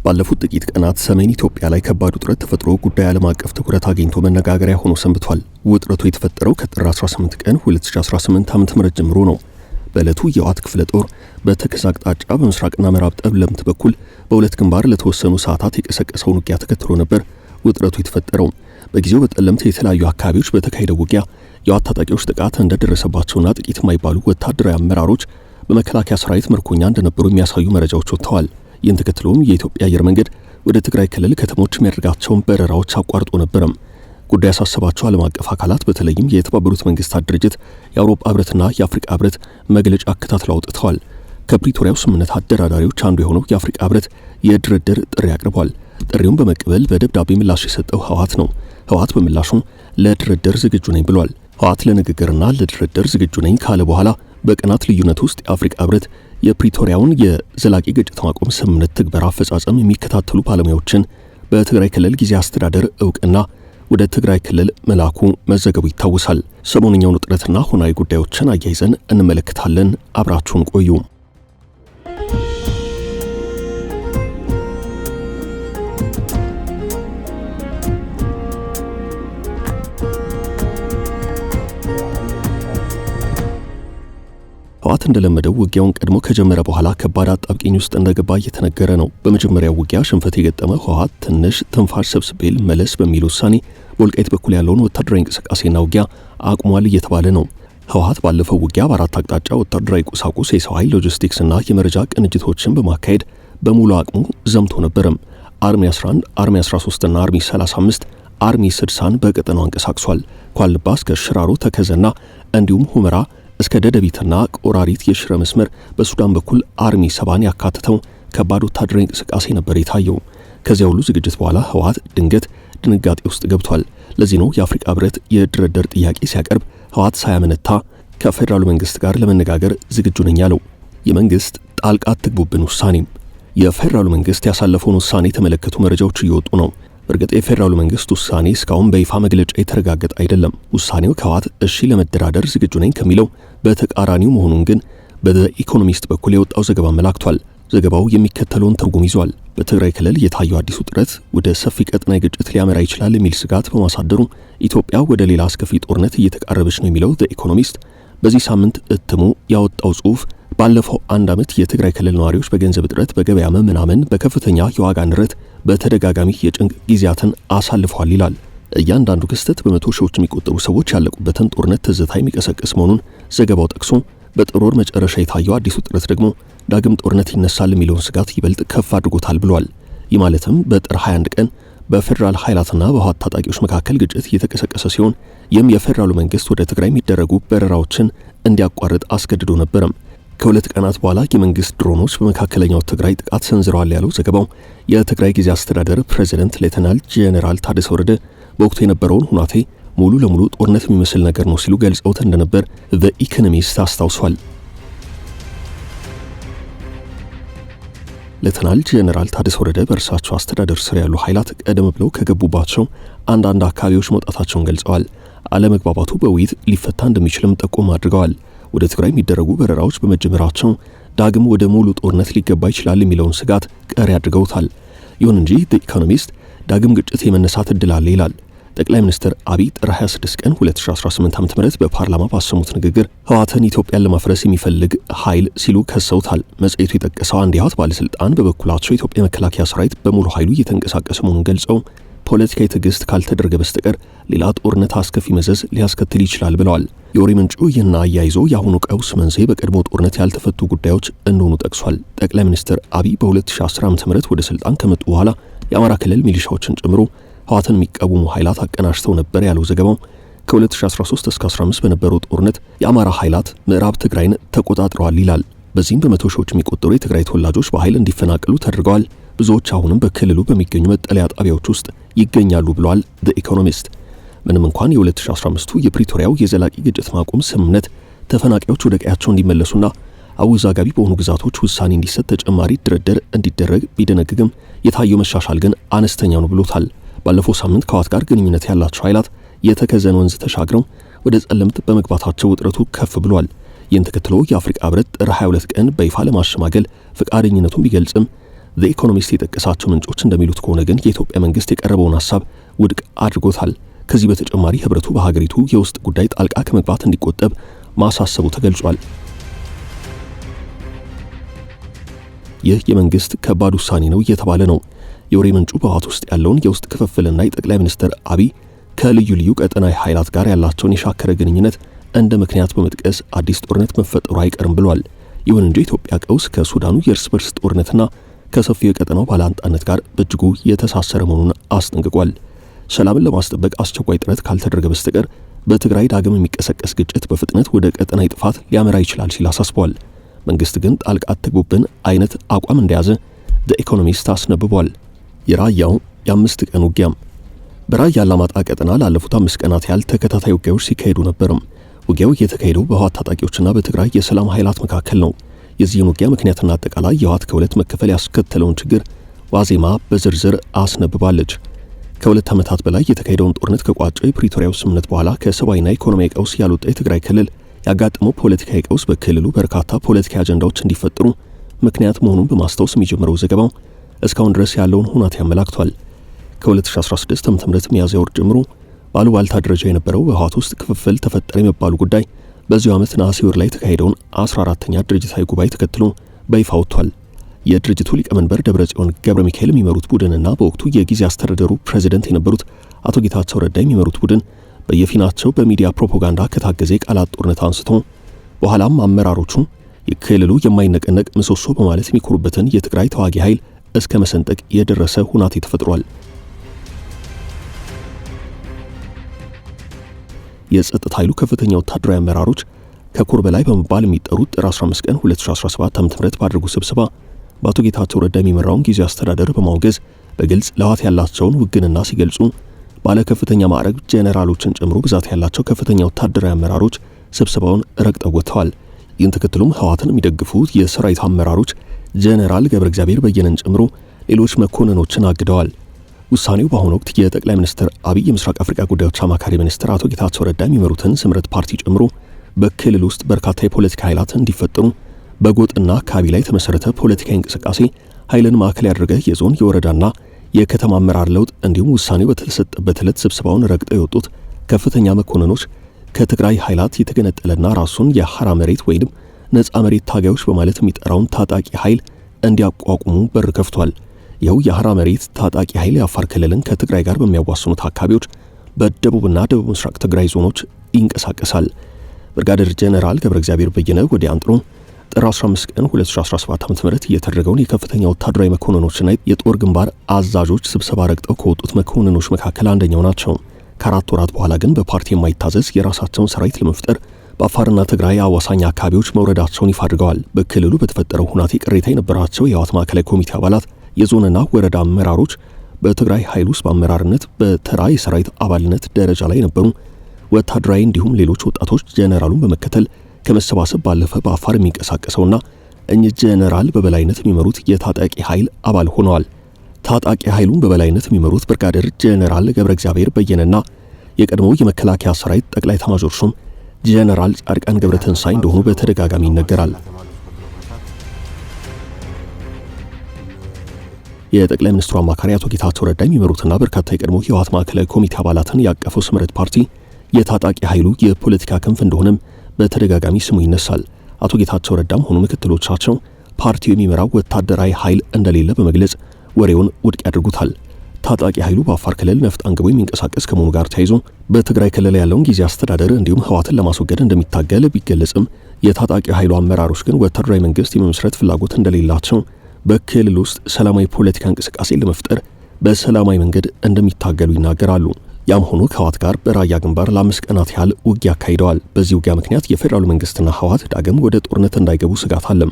ባለፉት ጥቂት ቀናት ሰሜን ኢትዮጵያ ላይ ከባድ ውጥረት ተፈጥሮ ጉዳይ ዓለም አቀፍ ትኩረት አግኝቶ መነጋገሪያ ሆኖ ሰንብቷል። ውጥረቱ የተፈጠረው ከጥር 18 ቀን 2018 ዓ.ም ጀምሮ ነው። በዕለቱ የዋት ክፍለ ጦር በተከዜ አቅጣጫ በምስራቅና ምዕራብ ጠለምት በኩል በሁለት ግንባር ለተወሰኑ ሰዓታት የቀሰቀሰውን ውጊያ ተከትሎ ነበር ውጥረቱ የተፈጠረው። በጊዜው በጠለምት የተለያዩ አካባቢዎች በተካሄደው ውጊያ የዋት ታጣቂዎች ጥቃት እንደደረሰባቸውና ጥቂት የማይባሉ ወታደራዊ አመራሮች በመከላከያ ሰራዊት ምርኮኛ እንደነበሩ የሚያሳዩ መረጃዎች ወጥተዋል። ይህን ተከትሎም የኢትዮጵያ አየር መንገድ ወደ ትግራይ ክልል ከተሞች የሚያደርጋቸውን በረራዎች አቋርጦ ነበረም። ጉዳይ ያሳሰባቸው ዓለም አቀፍ አካላት በተለይም የተባበሩት መንግስታት ድርጅት፣ የአውሮፓ ህብረትና የአፍሪካ ህብረት መግለጫ አከታትለው አውጥተዋል። ከፕሪቶሪያው ስምምነት አደራዳሪዎች አንዱ የሆነው የአፍሪካ ህብረት የድርድር ጥሪ አቅርቧል። ጥሪውን በመቀበል በደብዳቤ ምላሽ የሰጠው ህወሓት ነው። ህወሓት በምላሹ ለድርድር ዝግጁ ነኝ ብሏል። ህወሓት ለንግግርና ለድርድር ዝግጁ ነኝ ካለ በኋላ በቀናት ልዩነት ውስጥ የአፍሪካ ህብረት የፕሪቶሪያውን የዘላቂ ግጭት ማቆም ስምምነት ትግበራ አፈጻጸም የሚከታተሉ ባለሙያዎችን በትግራይ ክልል ጊዜያዊ አስተዳደር እውቅና ወደ ትግራይ ክልል መላኩ መዘገቡ ይታወሳል። ሰሞንኛውን ውጥረትና ሆናዊ ጉዳዮችን አያይዘን እንመለከታለን። አብራችሁን ቆዩ። ህወሓት እንደለመደው ውጊያውን ቀድሞ ከጀመረ በኋላ ከባድ አጣብቂኝ ውስጥ እንደገባ እየተነገረ ነው። በመጀመሪያው ውጊያ ሽንፈት የገጠመው ህወሓት ትንሽ ትንፋሽ ሰብስቤል መለስ በሚል ውሳኔ በወልቃይት በኩል ያለውን ወታደራዊ እንቅስቃሴና ውጊያ አቁሟል እየተባለ ነው። ህወሓት ባለፈው ውጊያ በአራት አቅጣጫ ወታደራዊ ቁሳቁስ፣ የሰው ኃይል፣ ሎጂስቲክስና የመረጃ ቅንጅቶችን በማካሄድ በሙሉ አቅሙ ዘምቶ ነበረም። አርሚ 11፣ አርሚ 13 እና አርሚ 35 አርሚ 60ን በቀጠናው አንቀሳቅሷል። ኳልባ እስከ ሽራሮ ተከዘና እንዲሁም ሁመራ እስከ ደደቢትና ቆራሪት የሽረ መስመር በሱዳን በኩል አርሚ 70ን ያካተተው ከባድ ወታደራዊ እንቅስቃሴ ነበር የታየው። ከዚያ ሁሉ ዝግጅት በኋላ ህወሓት ድንገት ድንጋጤ ውስጥ ገብቷል። ለዚህ ነው የአፍሪካ ህብረት የድርድር ጥያቄ ሲያቀርብ ህወሓት ሳያመነታ ከፌዴራሉ መንግስት ጋር ለመነጋገር ዝግጁ ነኝ ያለው። የመንግስት ጣልቃ አትግቡብን ውሳኔም የፌዴራሉ መንግስት ያሳለፈውን ውሳኔ የተመለከቱ መረጃዎች እየወጡ ነው። በእርግጥ የፌዴራሉ መንግስት ውሳኔ እስካሁን በይፋ መግለጫ የተረጋገጠ አይደለም። ውሳኔው ከህወሓት እሺ ለመደራደር ዝግጁ ነኝ ከሚለው በተቃራኒው መሆኑን ግን በኢኮኖሚስት በኩል የወጣው ዘገባ አመላክቷል። ዘገባው የሚከተለውን ትርጉም ይዟል። በትግራይ ክልል የታየው አዲሱ ውጥረት ወደ ሰፊ ቀጠናዊ ግጭት ሊያመራ ይችላል የሚል ስጋት በማሳደሩ ኢትዮጵያ ወደ ሌላ አስከፊ ጦርነት እየተቃረበች ነው የሚለው ኢኮኖሚስት በዚህ ሳምንት እትሙ ያወጣው ጽሑፍ ባለፈው አንድ ዓመት የትግራይ ክልል ነዋሪዎች በገንዘብ እጥረት፣ በገበያ መመናመን፣ በከፍተኛ የዋጋ ንረት በተደጋጋሚ የጭንቅ ጊዜያትን አሳልፈዋል ይላል። እያንዳንዱ ክስተት በመቶ ሺዎች የሚቆጠሩ ሰዎች ያለቁበትን ጦርነት ትዝታ የሚቀሰቅስ መሆኑን ዘገባው ጠቅሶ በጥር ወር መጨረሻ የታየው አዲሱ ውጥረት ደግሞ ዳግም ጦርነት ይነሳል የሚለውን ስጋት ይበልጥ ከፍ አድርጎታል ብሏል። ይህ ማለትም በጥር 21 ቀን በፌዴራል ኃይላትና በህወሓት ታጣቂዎች መካከል ግጭት እየተቀሰቀሰ ሲሆን ይህም የፌዴራሉ መንግስት ወደ ትግራይ የሚደረጉ በረራዎችን እንዲያቋርጥ አስገድዶ ነበረም። ከሁለት ቀናት በኋላ የመንግስት ድሮኖች በመካከለኛው ትግራይ ጥቃት ሰንዝረዋል ያለው ዘገባው የትግራይ ጊዜያዊ አስተዳደር ፕሬዝዳንት ሌተናል ጄኔራል ታደሰ ወረደ በወቅቱ የነበረውን ሁናቴ ሙሉ ለሙሉ ጦርነት የሚመስል ነገር ነው ሲሉ ገልጸውት እንደነበር ኢኮኖሚስት አስታውሷል። ሌተናል ጄኔራል ታደሰ ወረደ በእርሳቸው አስተዳደር ስር ያሉ ኃይላት ቀደም ብለው ከገቡባቸው አንዳንድ አካባቢዎች መውጣታቸውን ገልጸዋል። አለመግባባቱ በውይይት ሊፈታ እንደሚችልም ጠቆም አድርገዋል። ወደ ትግራይ የሚደረጉ በረራዎች በመጀመራቸው ዳግም ወደ ሙሉ ጦርነት ሊገባ ይችላል የሚለውን ስጋት ቀሪ አድርገውታል። ይሁን እንጂ ኢኮኖሚስት ዳግም ግጭት የመነሳት እድል አለ ይላል። ጠቅላይ ሚኒስትር አብይ ጥር 26 ቀን 2018 ዓ.ም በፓርላማ ባሰሙት ንግግር ህወሓትን ኢትዮጵያን ለማፍረስ የሚፈልግ ኃይል ሲሉ ከሰውታል። መጽሔቱ የጠቀሰው አንድ የህወሓት ባለስልጣን በበኩላቸው የኢትዮጵያ መከላከያ ሰራዊት በሙሉ ኃይሉ እየተንቀሳቀሰ መሆኑን ገልጸው ፖለቲካዊ ትዕግስት ካልተደረገ በስተቀር ሌላ ጦርነት አስከፊ መዘዝ ሊያስከትል ይችላል ብለዋል። የወሬ ምንጩ ይህን አያይዞ የአሁኑ ቀውስ መንስኤ በቀድሞ ጦርነት ያልተፈቱ ጉዳዮች እንደሆኑ ጠቅሷል። ጠቅላይ ሚኒስትር አብይ በ2010 ዓ.ም ወደ ስልጣን ከመጡ በኋላ የአማራ ክልል ሚሊሻዎችን ጨምሮ ህወሓትን የሚቃወሙ ኃይላት አቀናጅተው ነበር ያለው ዘገባው ከ2013 እስከ 15 በነበረው ጦርነት የአማራ ኃይላት ምዕራብ ትግራይን ተቆጣጥረዋል ይላል። በዚህም በመቶ ሺዎች የሚቆጠሩ የትግራይ ተወላጆች በኃይል እንዲፈናቀሉ ተደርገዋል። ብዙዎች አሁንም በክልሉ በሚገኙ መጠለያ ጣቢያዎች ውስጥ ይገኛሉ ብሏል ኢኮኖሚስት። ምንም እንኳን የ2015ቱ የፕሪቶሪያው የዘላቂ ግጭት ማቆም ስምምነት ተፈናቃዮች ወደ ቀያቸው እንዲመለሱና አወዛጋቢ በሆኑ ግዛቶች ውሳኔ እንዲሰጥ ተጨማሪ ድርድር እንዲደረግ ቢደነግግም የታየው መሻሻል ግን አነስተኛ ነው ብሎታል። ባለፈው ሳምንት ከህወሓት ጋር ግንኙነት ያላቸው ኃይላት የተከዘን ወንዝ ተሻግረው ወደ ጸለምት በመግባታቸው ውጥረቱ ከፍ ብሏል። ይህን ተከትሎ የአፍሪካ ህብረት ጥር 22 ቀን በይፋ ለማሸማገል ፈቃደኝነቱን ቢገልጽም ኢኮኖሚስት የጠቀሳቸው ምንጮች እንደሚሉት ከሆነ ግን የኢትዮጵያ መንግስት የቀረበውን ሐሳብ ውድቅ አድርጎታል። ከዚህ በተጨማሪ ህብረቱ በሀገሪቱ የውስጥ ጉዳይ ጣልቃ ከመግባት እንዲቆጠብ ማሳሰቡ ተገልጿል። ይህ የመንግስት ከባድ ውሳኔ ነው እየተባለ ነው። የወሬ ምንጩ በህወሓት ውስጥ ያለውን የውስጥ ክፍፍልና የጠቅላይ ሚኒስትር አብይ ከልዩ ልዩ ቀጠናዊ ኃይላት ጋር ያላቸውን የሻከረ ግንኙነት እንደ ምክንያት በመጥቀስ አዲስ ጦርነት መፈጠሩ አይቀርም ብሏል። ይሁን እንጂ የኢትዮጵያ ቀውስ ከሱዳኑ የእርስ በርስ ጦርነትና ከሰፊው የቀጠናው ባላንጣነት ጋር በእጅጉ የተሳሰረ መሆኑን አስጠንቅቋል። ሰላምን ለማስጠበቅ አስቸኳይ ጥረት ካልተደረገ በስተቀር በትግራይ ዳግም የሚቀሰቀስ ግጭት በፍጥነት ወደ ቀጠናዊ ጥፋት ሊያመራ ይችላል ሲል አሳስቧል። መንግስት ግን ጣልቃ አትግቡብን አይነት አቋም እንደያዘ ኢኮኖሚስት አስነብቧል። የራያው የ5 ቀን ውጊያም በራያ አላማጣ ቀጠና ላለፉት 5 ቀናት ያህል ተከታታይ ውጊያዎች ሲካሄዱ ነበርም። ውጊያው የተካሄደው በህወሓት ታጣቂዎችና በትግራይ የሰላም ኃይላት መካከል ነው። የዚህን ውጊያ ምክንያትና አጠቃላይ የህወሓት ከሁለት መከፈል ያስከተለውን ችግር ዋዜማ በዝርዝር አስነብባለች። ከ2 ዓመታት በላይ የተካሄደውን ጦርነት ከቋጨው የፕሪቶሪያው ስምምነት በኋላ ከሰብአዊና ኢኮኖሚያዊ ቀውስ ያልወጣ የትግራይ ክልል ያጋጠመው ፖለቲካዊ ቀውስ በክልሉ በርካታ ፖለቲካዊ አጀንዳዎች እንዲፈጠሩ ምክንያት መሆኑን በማስታወስ የሚጀምረው ዘገባው እስካሁን ድረስ ያለውን ሁኔታ ያመላክቷል። ከ2016 ዓ.ም ሚያዝያ ወር ጀምሮ ባሉባልታ ደረጃ የነበረው በህወሓት ውስጥ ክፍፍል ተፈጠረ የሚባሉ ጉዳይ በዚሁ ዓመት ነሐሴ ወር ላይ የተካሄደውን 14ኛ ድርጅታዊ ጉባኤ ተከትሎ በይፋ ወጥቷል። የድርጅቱ ሊቀመንበር ደብረጽዮን ገብረ ሚካኤል የሚመሩት ቡድንና በወቅቱ የጊዜ አስተዳደሩ ፕሬዝዳንት የነበሩት አቶ ጌታቸው ረዳ የሚመሩት ቡድን በየፊናቸው በሚዲያ ፕሮፓጋንዳ ከታገዘ ቃላት ጦርነት አንስቶ በኋላም አመራሮቹ የክልሉ የማይነቀነቅ ምሰሶ በማለት የሚኮሩበትን የትግራይ ተዋጊ ኃይል እስከ መሰንጠቅ የደረሰ ሁናቴ ተፈጥሯል። የጸጥታ ኃይሉ ከፍተኛ ወታደራዊ አመራሮች ከኮር በላይ በመባል የሚጠሩት ጥር 15 ቀን 2017 ዓ.ም ባደረጉት ስብሰባ በአቶ ጌታቸው ረዳ የሚመራውን ጊዜ አስተዳደር በማውገዝ በግልጽ ለህወሓት ያላቸውን ውግንና ሲገልጹ ባለ ከፍተኛ ማዕረግ ጄኔራሎችን ጨምሮ ብዛት ያላቸው ከፍተኛ ወታደራዊ አመራሮች ስብሰባውን ረግጠው ወጥተዋል። ይህን ተከትሎም ህወሓትን የሚደግፉት የሰራዊት አመራሮች ጄኔራል ገብረ እግዚአብሔር በየነን ጨምሮ ሌሎች መኮንኖችን አግደዋል። ውሳኔው በአሁኑ ወቅት የጠቅላይ ሚኒስትር አብይ የምስራቅ አፍሪካ ጉዳዮች አማካሪ ሚኒስትር አቶ ጌታቸው ረዳ የሚመሩትን ስምረት ፓርቲ ጨምሮ በክልል ውስጥ በርካታ የፖለቲካ ኃይላት እንዲፈጠሩ በጎጥና አካባቢ ላይ የተመሰረተ ፖለቲካዊ እንቅስቃሴ ኃይልን ማዕከል ያደረገ የዞን የወረዳና የከተማ አመራር ለውጥ እንዲሁም ውሳኔው በተሰጠበት ዕለት ስብሰባውን ረግጠው የወጡት ከፍተኛ መኮንኖች ከትግራይ ኃይላት የተገነጠለና ራሱን የሐራ መሬት ወይም ነፃ መሬት ታጋዮች በማለት የሚጠራውን ታጣቂ ኃይል እንዲያቋቁሙ በር ከፍቷል። ይኸው የሐራ መሬት ታጣቂ ኃይል የአፋር ክልልን ከትግራይ ጋር በሚያዋስኑት አካባቢዎች በደቡብና ደቡብ ምስራቅ ትግራይ ዞኖች ይንቀሳቀሳል። ብርጋዴር ጄኔራል ገብረ እግዚአብሔር በየነ ወደ አንጥሮ ጥር 15 ቀን 2017 ዓ.ም የተደረገውን የከፍተኛ ወታደራዊ መኮንኖችና የጦር ግንባር አዛዦች ስብሰባ ረግጠው ከወጡት መኮንኖች መካከል አንደኛው ናቸው። ከ4 ወራት በኋላ ግን በፓርቲ የማይታዘዝ የራሳቸውን ሰራዊት ለመፍጠር በአፋርና ትግራይ አዋሳኝ አካባቢዎች መውረዳቸውን ይፋ አድርገዋል። በክልሉ በተፈጠረው ሁናቴ ቅሬታ የነበራቸው የህወሓት ማዕከላዊ ኮሚቴ አባላት የዞንና ወረዳ አመራሮች በትግራይ ኃይል ውስጥ በአመራርነት በተራ የሰራዊት አባልነት ደረጃ ላይ ነበሩ። ወታደራዊ እንዲሁም ሌሎች ወጣቶች ጄኔራሉን በመከተል ከመሰባሰብ ባለፈ በአፋር የሚንቀሳቀሰውና እኚህ ጄኔራል በበላይነት የሚመሩት የታጣቂ ኃይል አባል ሆነዋል። ታጣቂ ኃይሉን በበላይነት የሚመሩት ብርጋዴር ጄኔራል ገብረ እግዚአብሔር በየነና የቀድሞው የመከላከያ ሰራዊት ጠቅላይ ኤታማዦር ሹም ጄኔራል ጻድቃን ገብረትንሳኤ እንደሆኑ በተደጋጋሚ ይነገራል። የጠቅላይ ሚኒስትሩ አማካሪ አቶ ጌታቸው ረዳ የሚመሩትና በርካታ የቀድሞ የህወሓት ማዕከላዊ ኮሚቴ አባላትን ያቀፈው ስምረት ፓርቲ የታጣቂ ኃይሉ የፖለቲካ ክንፍ እንደሆነም በተደጋጋሚ ስሙ ይነሳል። አቶ ጌታቸው ረዳም ሆኑ ምክትሎቻቸው ፓርቲው የሚመራው ወታደራዊ ኃይል እንደሌለ በመግለጽ ወሬውን ውድቅ ያደርጉታል። ታጣቂ ኃይሉ በአፋር ክልል ነፍጥ አንግቦ የሚንቀሳቀስ ከመሆኑ ጋር ተያይዞ በትግራይ ክልል ያለውን ጊዜ አስተዳደር እንዲሁም ህወሓትን ለማስወገድ እንደሚታገል ቢገለጽም የታጣቂ ኃይሉ አመራሮች ግን ወታደራዊ መንግስት የመመስረት ፍላጎት እንደሌላቸው በክልል ውስጥ ሰላማዊ ፖለቲካ እንቅስቃሴ ለመፍጠር በሰላማዊ መንገድ እንደሚታገሉ ይናገራሉ። ያም ሆኖ ከህወሓት ጋር በራያ ግንባር ለ5 ቀናት ያህል ውጊያ አካሂደዋል። በዚህ ውጊያ ምክንያት የፌዴራሉ መንግስትና ህወሓት ዳግም ወደ ጦርነት እንዳይገቡ ስጋት አለም።